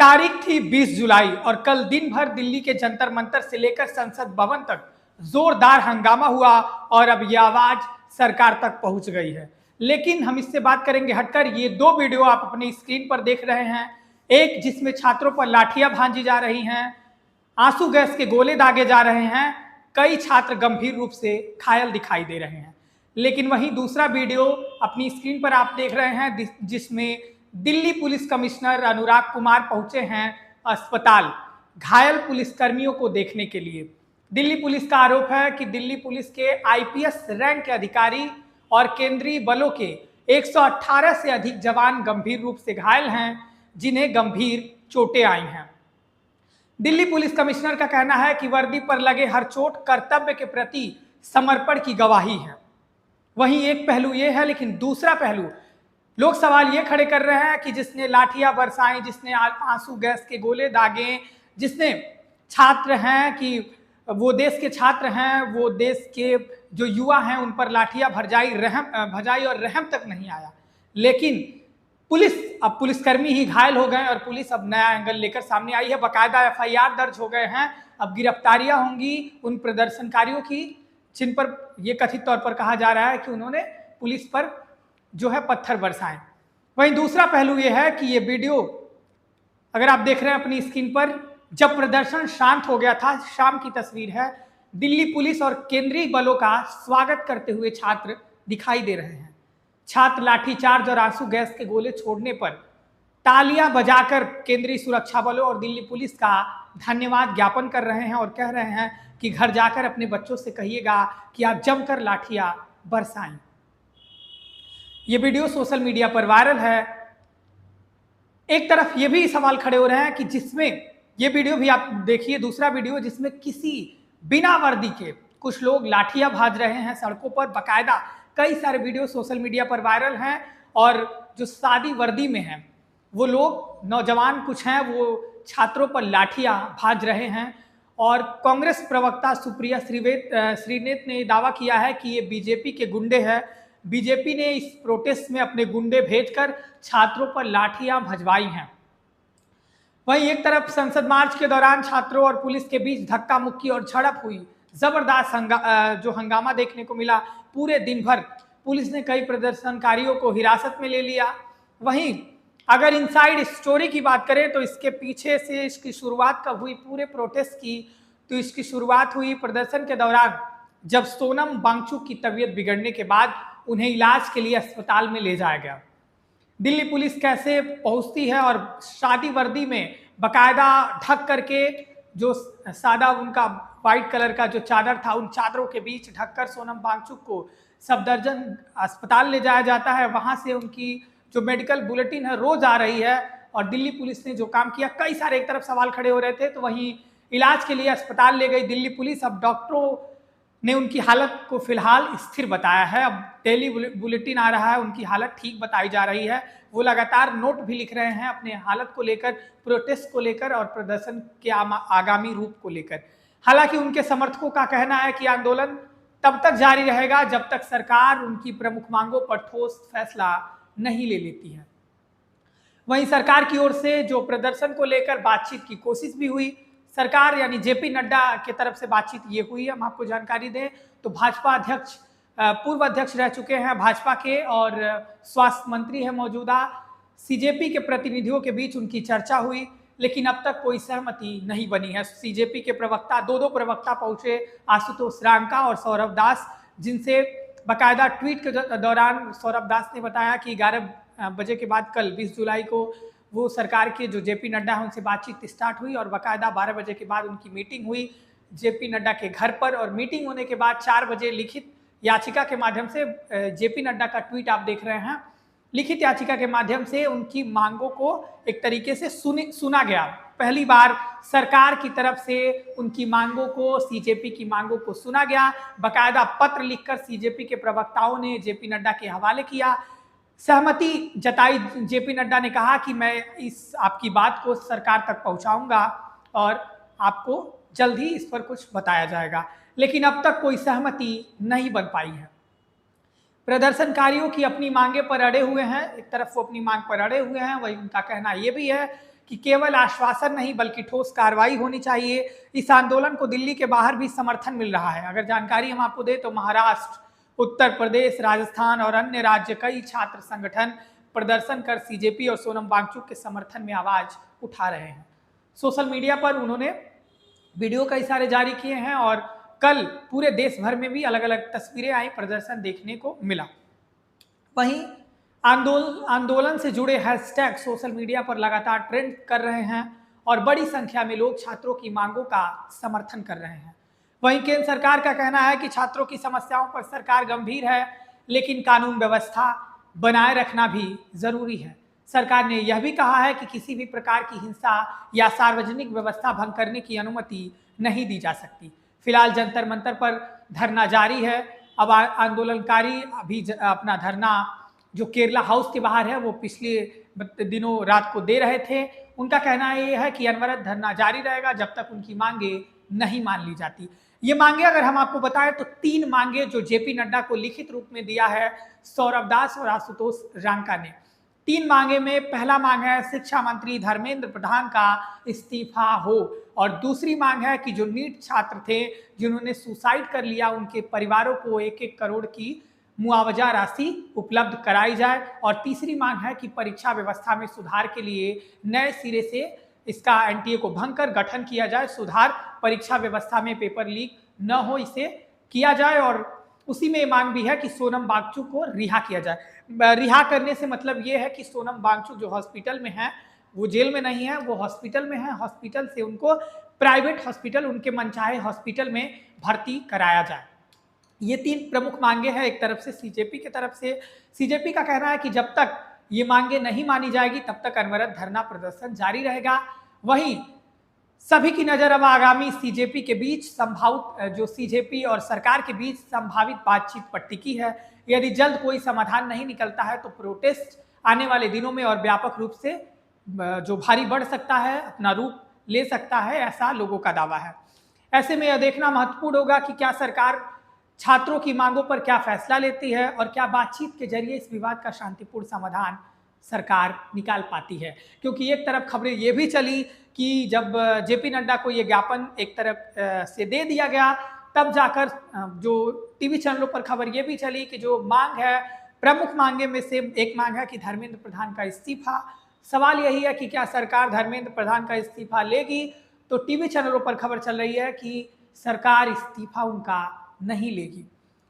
तारीख थी 20 जुलाई और कल दिन भर दिल्ली के जंतर मंतर से लेकर संसद भवन तक जोरदार हंगामा हुआ और अब यह आवाज सरकार तक पहुंच गई है। लेकिन हम इससे बात करेंगे हटकर। ये दो वीडियो आप अपनी स्क्रीन पर देख रहे हैं, एक जिसमें छात्रों पर लाठियां भांजी जा रही हैं, आंसू गैस के गोले दागे जा रहे हैं, कई छात्र गंभीर रूप से घायल दिखाई दे रहे हैं। लेकिन वहीं दूसरा वीडियो अपनी स्क्रीन पर आप देख रहे हैं जिसमें दिल्ली पुलिस कमिश्नर अनुराग कुमार पहुंचे हैं अस्पताल घायल पुलिसकर्मियों को देखने के लिए। दिल्ली पुलिस का आरोप है कि दिल्ली पुलिस के आईपीएस रैंक के अधिकारी और केंद्रीय बलों के 118 से अधिक जवान गंभीर रूप से घायल हैं, जिन्हें गंभीर चोटें आई हैं। दिल्ली पुलिस कमिश्नर का कहना है कि वर्दी पर लगे हर चोट कर्तव्य के प्रति समर्पण की गवाही है। वहीं एक पहलू ये है, लेकिन दूसरा पहलू लोग सवाल ये खड़े कर रहे हैं कि जिसने लाठियां बरसाई, जिसने आंसू गैस के गोले दागे, जिसने छात्र हैं कि वो देश के छात्र हैं, वो देश के जो युवा हैं उन पर लाठियां भजाई और रहम तक नहीं आया। लेकिन अब पुलिसकर्मी ही घायल हो गए और पुलिस अब नया एंगल लेकर सामने आई है। बाकायदा एफआईआर दर्ज हो गए हैं। अब गिरफ्तारियां होंगी उन प्रदर्शनकारियों की जिन पर यह कथित तौर पर कहा जा रहा है कि उन्होंने पुलिस पर जो है पत्थर बरसाए। वहीं दूसरा पहलू यह है कि ये वीडियो अगर आप देख रहे हैं अपनी स्क्रीन पर, जब प्रदर्शन शांत हो गया था, शाम की तस्वीर है, दिल्ली पुलिस और केंद्रीय बलों का स्वागत करते हुए छात्र दिखाई दे रहे हैं। छात्र लाठीचार्ज और आंसू गैस के गोले छोड़ने पर तालियां बजाकर केंद्रीय सुरक्षा बलों और दिल्ली पुलिस का धन्यवाद ज्ञापन कर रहे हैं और कह रहे हैं कि घर जाकर अपने बच्चों से कहिएगा कि आप जमकर लाठियां बरसाएं। ये वीडियो सोशल मीडिया पर वायरल है। एक तरफ ये भी सवाल खड़े हो रहे हैं कि जिसमें ये वीडियो भी आप देखिए, दूसरा वीडियो जिसमें किसी बिना वर्दी के कुछ लोग लाठियां भाज रहे हैं सड़कों पर। बाकायदा कई सारे वीडियो सोशल मीडिया पर वायरल हैं और जो सादी वर्दी में हैं वो लोग, नौजवान कुछ हैं, वो छात्रों पर लाठियां भाज रहे हैं। और कांग्रेस प्रवक्ता सुप्रिया श्रीनेत ने दावा किया है कि ये बीजेपी के गुंडे हैं। बीजेपी ने इस प्रोटेस्ट में अपने गुंडे भेजकर छात्रों पर लाठियां भजवाई हैं। वहीं एक तरफ संसद मार्च के दौरान छात्रों और पुलिस के बीच धक्का मुक्की और झड़प हुई। जबरदस्त जो हंगामा देखने को मिला। पूरे दिन भर पुलिस ने कई प्रदर्शनकारियों को हिरासत में ले लिया। वहीं अगर इनसाइड स्टोरी की बात करें तो इसके पीछे से इसकी शुरुआत कब हुई पूरे प्रोटेस्ट की, तो इसकी शुरुआत हुई प्रदर्शन के दौरान जब सोनम वांगचुक की तबीयत बिगड़ने के बाद उन्हें इलाज के लिए अस्पताल में ले जाया गया। दिल्ली पुलिस कैसे पहुंचती है और शादी वर्दी में बकायदा ढक करके, जो सादा उनका वाइट कलर का जो चादर था, उन चादरों के बीच ढककर सोनम वांगचुक को सफदरजंग अस्पताल ले जाया जाता है। वहां से उनकी जो मेडिकल बुलेटिन है रोज आ रही है। और दिल्ली पुलिस ने जो काम किया, कई सारे एक तरफ सवाल खड़े हो रहे थे, तो वहीं इलाज के लिए अस्पताल ले गई दिल्ली पुलिस। अब डॉक्टरों ने उनकी हालत को फिलहाल स्थिर बताया है। अब डेली बुलेटिन आ रहा है, उनकी हालत ठीक बताई जा रही है। वो लगातार नोट भी लिख रहे हैं अपने हालत को लेकर, प्रोटेस्ट को लेकर और प्रदर्शन के आगामी रूप को लेकर। हालांकि उनके समर्थकों का कहना है कि आंदोलन तब तक जारी रहेगा जब तक सरकार उनकी प्रमुख मांगों पर ठोस फैसला नहीं ले लेती है। वहीं सरकार की ओर से जो प्रदर्शन को लेकर बातचीत की कोशिश भी हुई, सरकार यानी जेपी नड्डा की तरफ से बातचीत ये हुई। हम आपको जानकारी दें तो भाजपा अध्यक्ष, पूर्व अध्यक्ष रह चुके हैं भाजपा के और स्वास्थ्य मंत्री है मौजूदा, सीजेपी के प्रतिनिधियों के बीच उनकी चर्चा हुई, लेकिन अब तक कोई सहमति नहीं बनी है। सीजेपी के प्रवक्ता, दो प्रवक्ता पहुंचे, आशुतोष रांका और सौरभ दास, जिनसे बाकायदा ट्वीट के दौरान सौरभ दास ने बताया कि 11 बजे के बाद कल 20 जुलाई को वो सरकार के जो जेपी नड्डा है उनसे बातचीत स्टार्ट हुई और बाकायदा 12 बजे के बाद उनकी मीटिंग हुई जेपी नड्डा के घर पर। और मीटिंग होने के बाद 4 बजे लिखित याचिका के माध्यम से, जेपी नड्डा का ट्वीट आप देख रहे हैं, लिखित याचिका के माध्यम से उनकी मांगों को एक तरीके से सुना गया। पहली बार सरकार की तरफ से उनकी मांगों को, सीजेपी की मांगों को सुना गया। बाकायदा पत्र लिखकर सीजेपी के प्रवक्ताओं ने जेपी नड्डा के हवाले किया। सहमति जताई। जेपी नड्डा ने कहा कि मैं इस आपकी बात को सरकार तक पहुंचाऊंगा और आपको जल्द ही इस पर कुछ बताया जाएगा। लेकिन अब तक कोई सहमति नहीं बन पाई है। प्रदर्शनकारियों की अपनी मांगे पर अड़े हुए हैं। एक तरफ वो अपनी मांग पर अड़े हुए हैं, वही उनका कहना ये भी है कि केवल आश्वासन नहीं बल्कि ठोस कार्रवाई होनी चाहिए। इस आंदोलन को दिल्ली के बाहर भी समर्थन मिल रहा है। अगर जानकारी हम आपको दें तो महाराष्ट्र, उत्तर प्रदेश, राजस्थान और अन्य राज्य कई छात्र संगठन प्रदर्शन कर सीजेपी और सोनम वांगचुक के समर्थन में आवाज उठा रहे हैं। सोशल मीडिया पर उन्होंने वीडियो कई सारे जारी किए हैं और कल पूरे देश भर में भी अलग अलग तस्वीरें आई, प्रदर्शन देखने को मिला। वहीं आंदोलन से जुड़े हैशटैग सोशल मीडिया पर लगातार ट्रेंड कर रहे हैं और बड़ी संख्या में लोग छात्रों की मांगों का समर्थन कर रहे हैं। वहीं केंद्र सरकार का कहना है कि छात्रों की समस्याओं पर सरकार गंभीर है, लेकिन कानून व्यवस्था बनाए रखना भी जरूरी है। सरकार ने यह भी कहा है कि किसी भी प्रकार की हिंसा या सार्वजनिक व्यवस्था भंग करने की अनुमति नहीं दी जा सकती। फिलहाल जंतर मंतर पर धरना जारी है। अब आंदोलनकारी अभी अपना धरना जो केरला हाउस के बाहर है वो पिछले दिनों रात को दे रहे थे। उनका कहना ये है कि अनवरत धरना जारी रहेगा जब तक उनकी मांगे नहीं मान ली जाती। ये मांगे अगर हम आपको बताएं तो 3 मांगे जो जेपी नड्डा को लिखित रूप में दिया है सौरभ दास और आशुतोष रांका ने। 3 मांगे में पहला मांग है शिक्षा मंत्री धर्मेंद्र प्रधान का इस्तीफा हो, और दूसरी मांग है कि जो नीट छात्र थे जिन्होंने सुसाइड कर लिया उनके परिवारों को 1-1 करोड़ की मुआवजा राशि उपलब्ध कराई जाए, और तीसरी मांग है कि परीक्षा व्यवस्था में सुधार के लिए नए सिरे से इसका एनटीए को भंग कर गठन किया जाए, सुधार परीक्षा व्यवस्था में पेपर लीक न हो इसे किया जाए, और उसी में मांग भी है कि सोनम वांगचुक को रिहा किया जाए। रिहा करने से मतलब ये है कि सोनम वांगचुक जो हॉस्पिटल में है, वो जेल में नहीं है, वो हॉस्पिटल में है, हॉस्पिटल से उनको प्राइवेट हॉस्पिटल, उनके मनचाहे हॉस्पिटल में भर्ती कराया जाए। ये 3 प्रमुख मांगे हैं एक तरफ से सीजेपी की तरफ से। सीजेपी का कहना है कि जब तक ये मांगे नहीं मानी जाएगी तब तक अनवरत धरना प्रदर्शन जारी रहेगा। वहीं सभी की नजर अब आगामी सीजेपी के बीच संभावित जो सीजेपी और सरकार के बीच संभावित बातचीत पर टिकी है। यदि जल्द कोई समाधान नहीं निकलता है तो प्रोटेस्ट आने वाले दिनों में और व्यापक रूप से जो भारी बढ़ सकता है, अपना रूप ले सकता है, ऐसा लोगों का दावा है। ऐसे में यह देखना महत्वपूर्ण होगा कि क्या सरकार छात्रों की मांगों पर क्या फैसला लेती है और क्या बातचीत के जरिए इस विवाद का शांतिपूर्ण समाधान सरकार निकाल पाती है। क्योंकि एक तरफ खबरें ये भी चली कि जब जेपी नड्डा को ये ज्ञापन एक तरफ से दे दिया गया, तब जाकर जो टीवी चैनलों पर खबर ये भी चली कि जो मांग है, प्रमुख मांगे में से एक मांग है कि धर्मेंद्र प्रधान का इस्तीफा। सवाल यही है कि क्या सरकार धर्मेंद्र प्रधान का इस्तीफा लेगी, तो टीवी चैनलों पर खबर चल रही है कि सरकार इस्तीफा उनका नहीं लेगी।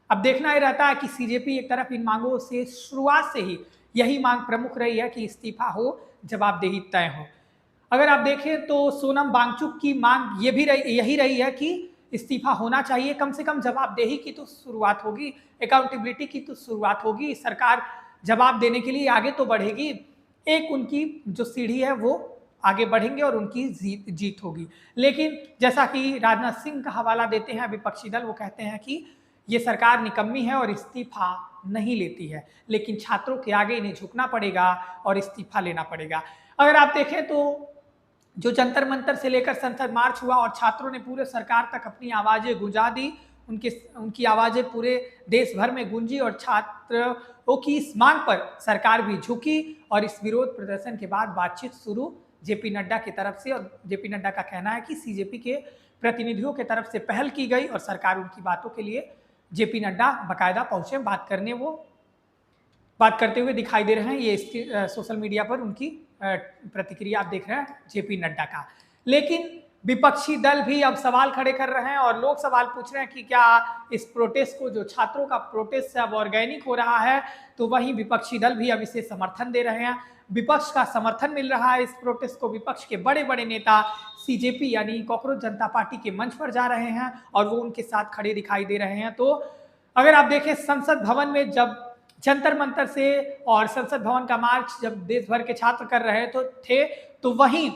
अब देखना ही रहता है कि सीजेपी एक तरफ इन मांगों से शुरुआत से ही यही मांग प्रमुख रही है कि इस्तीफा हो, जवाबदेही तय हो। अगर आप देखें तो सोनम वांगचुक की मांग यही रही है कि इस्तीफा होना चाहिए, कम से कम जवाबदेही की तो शुरुआत होगी, अकाउंटेबिलिटी की तो शुरुआत होगी, सरकार जवाब देने के लिए आगे तो बढ़ेगी। एक उनकी जो सीढ़ी है वो आगे बढ़ेंगे और उनकी जीत होगी। लेकिन जैसा कि राजनाथ सिंह का हवाला देते हैं विपक्षी दल, वो कहते हैं कि ये सरकार निकम्मी है और इस्तीफा नहीं लेती है, लेकिन छात्रों के आगे इन्हें झुकना पड़ेगा और इस्तीफा लेना पड़ेगा। अगर आप देखें तो जो जंतर मंतर से लेकर संसद मार्च हुआ और छात्रों ने पूरे सरकार तक अपनी आवाजें गुंजा दी, उनकी आवाजें पूरे देश भर में गूंजी और छात्रों की इस मांग पर सरकार भी झुकी, और इस विरोध प्रदर्शन के बाद बातचीत शुरू जेपी नड्डा की तरफ से, और जेपी नड्डा का कहना है कि सीजेपी के प्रतिनिधियों की तरफ से पहल की गई और सरकार उनकी बातों के लिए जेपी नड्डा बाकायदा पहुंचे बात करने, वो बात करते हुए दिखाई दे रहे हैं। ये सोशल मीडिया पर उनकी प्रतिक्रिया आप देख रहे हैं जेपी नड्डा का। लेकिन विपक्षी दल भी अब सवाल खड़े कर रहे हैं और लोग सवाल पूछ रहे हैं कि क्या इस प्रोटेस्ट को, जो छात्रों का प्रोटेस्ट है, अब ऑर्गेनिक हो रहा है, तो वहीं विपक्षी दल भी अब इसे समर्थन दे रहे हैं। विपक्ष का समर्थन मिल रहा है इस प्रोटेस्ट को। विपक्ष के बड़े बड़े नेता सीजेपी यानी कॉकरोच जनता पार्टी के मंच पर जा रहे हैं और वो उनके साथ खड़े दिखाई दे रहे हैं। तो अगर आप देखें संसद भवन में जब जंतर मंतर से और संसद भवन का मार्च जब देश भर के छात्र कर रहे थे तो वहीं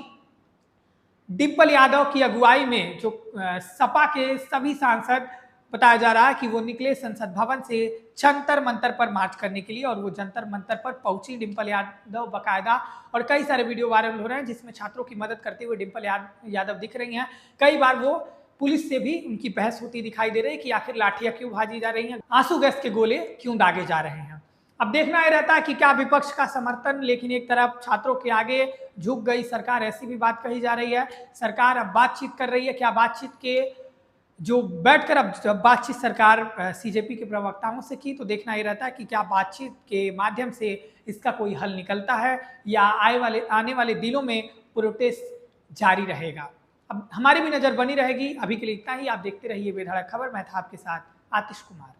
डिम्पल यादव की अगुवाई में जो सपा के सभी सांसद बताया जा रहा है कि वो निकले संसद भवन से जंतर मंतर पर मार्च करने के लिए, और वो जंतर मंतर पर पहुंची डिम्पल यादव बाकायदा, और कई सारे वीडियो वायरल हो रहे हैं जिसमें छात्रों की मदद करते हुए डिम्पल यादव दिख रही हैं। कई बार वो पुलिस से भी उनकी बहस होती दिखाई दे रही है कि आखिर लाठियां क्यों भाजी जा रही हैं, आंसू गैस के गोले क्यों दागे जा रहे हैं। अब देखना ये रहता है कि क्या विपक्ष का समर्थन, लेकिन एक तरफ छात्रों के आगे झुक गई सरकार, ऐसी भी बात कही जा रही है। सरकार अब बातचीत कर रही है, क्या बातचीत के जो बैठकर अब जब बातचीत सरकार सीजेपी के प्रवक्ताओं से की, तो देखना ये रहता है कि क्या बातचीत के माध्यम से इसका कोई हल निकलता है या आने वाले दिनों में प्रोटेस्ट जारी रहेगा। अब हमारी भी नज़र बनी रहेगी। अभी के लिए इतना ही। आप देखते रहिए बेधड़क खबर। मैं था आपके साथ आतिश कुमार।